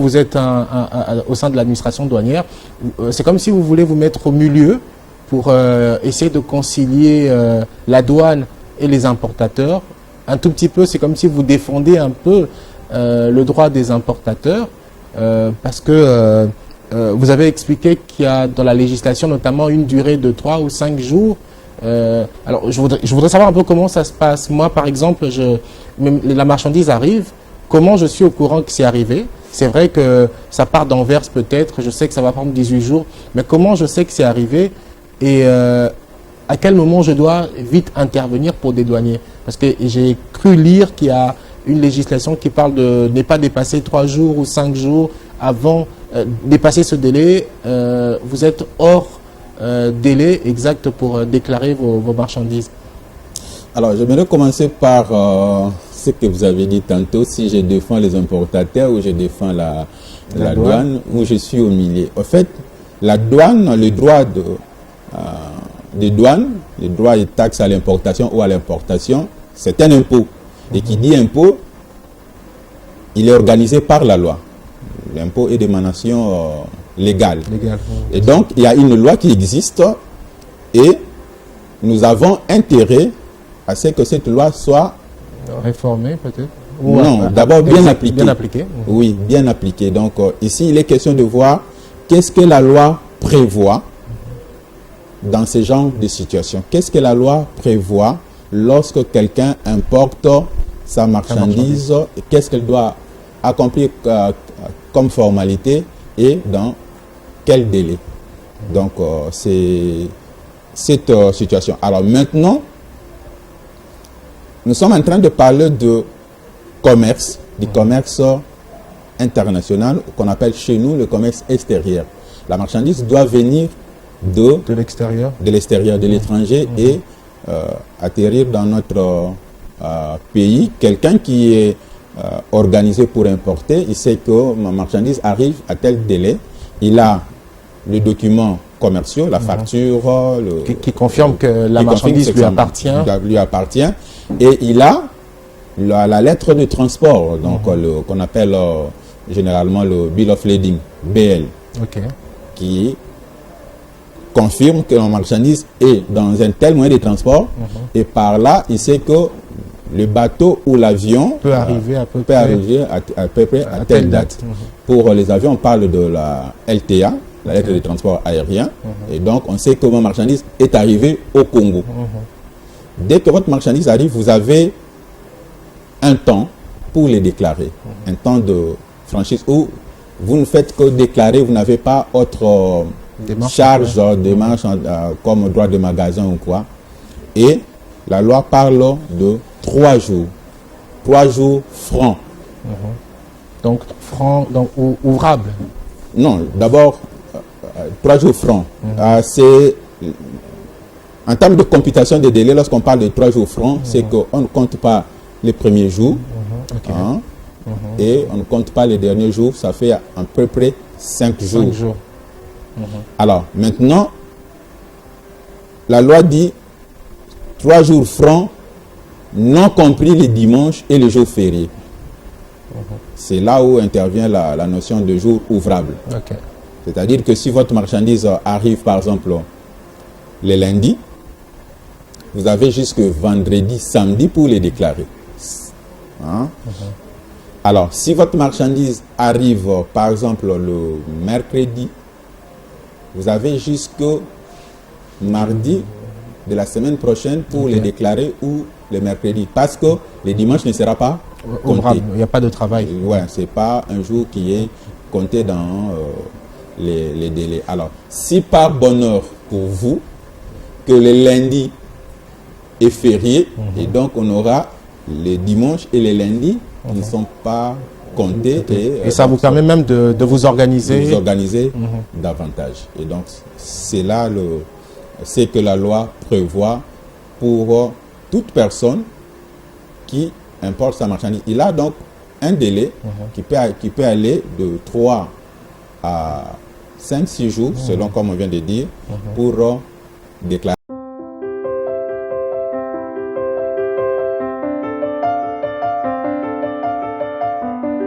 Vous êtes au sein de l'administration douanière. C'est comme si vous voulez vous mettre au milieu pour essayer de concilier la douane et les importateurs. Un tout petit peu, c'est comme si vous défendez un peu le droit des importateurs parce que vous avez expliqué qu'il y a dans la législation notamment une durée de 3 ou 5 jours. Alors, je voudrais savoir un peu comment ça se passe. Moi, par exemple, la marchandise arrive. Comment je suis au courant que c'est arrivé? C'est vrai que ça part d'Anvers peut-être. Je sais que ça va prendre 18 jours. Mais comment je sais que c'est arrivé? Et à quel moment je dois vite intervenir pour des douaniers? Parce que j'ai cru lire qu'il y a une législation qui parle de ne pas dépasser 3 jours ou 5 jours avant dépasser ce délai. Vous êtes hors délai exact pour déclarer vos marchandises. Alors, j'aimerais commencer par ce que vous avez dit tantôt, si je défends les importateurs ou je défends la douane, ou je suis au milieu. En fait, la douane, le droit de douane, le droit et taxes à l'importation ou à l'importation, c'est un impôt. Et qui dit impôt, il est organisé par la loi. L'impôt est d'émanation légale. Et donc, il y a une loi qui existe et nous avons intérêt à ce que cette loi soit réformée peut-être. Non, d'abord bien appliquée. Bien appliquée. Oui, bien appliquée. Donc, ici, il est question de voir qu'est-ce que la loi prévoit dans ce genre de situation. Qu'est-ce que la loi prévoit lorsque quelqu'un importe sa marchandise, qu'est-ce qu'elle doit accomplir comme formalité et dans quel délai. Donc, c'est cette situation. Alors maintenant, nous sommes en train de parler de commerce, du commerce international, qu'on appelle chez nous le commerce extérieur. La marchandise doit venir de l'extérieur, de l'étranger et atterrir dans notre pays. Quelqu'un qui est organisé pour importer, il sait que ma marchandise arrive à tel délai. Il a le document commerciaux, la facture, qui confirme que la marchandise lui appartient. Et il a la lettre de transport, donc qu'on appelle généralement le Bill of Lading, BL, qui confirme que la marchandise est dans un tel moyen de transport et par là, il sait que le bateau ou l'avion peut arriver à peu près à telle date. Pour les avions, on parle de la LTA, la lettre de transport aérien, et donc on sait que ma marchandise est arrivée au Congo. Dès que votre marchandise arrive, vous avez un temps pour les déclarer, un temps de franchise où vous ne faites que déclarer, vous n'avez pas autre charge, démarche comme droit de magasin ou quoi. Et la loi parle de 3 jours. 3 jours francs. Donc, francs, donc ouvrables. Non, d'abord, 3 jours francs. C'est, en termes de computation des délais, lorsqu'on parle de 3 jours francs, c'est qu'on ne compte pas les premiers jours. Et on ne compte pas les derniers jours. Ça fait à peu près 5 jours. Alors, maintenant, la loi dit 3 jours francs, non compris les dimanches et les jours fériés. C'est là où intervient la notion de jour ouvrable. C'est-à-dire que si votre marchandise arrive, par exemple, les lundis, vous avez jusque vendredi, samedi pour les déclarer. Alors, si votre marchandise arrive, par exemple, le mercredi, vous avez jusque mardi de la semaine prochaine pour les déclarer ou le mercredi. Parce que le dimanche ne sera pas compté. Il n'y a pas de travail. Ouais, ce n'est pas un jour qui est compté dans les délais. Alors, si par bonheur pour vous, que le lundi est férié, et donc on aura les dimanches et les lundis qui ne sont pas comptés. Et ça vous permet même de vous organiser. Davantage. Et donc, c'est là ce que la loi prévoit pour toute personne qui importe sa marchandise. Il a donc un délai qui peut aller de 3 à 5-6 jours, selon comme on vient de dire, pour déclarer.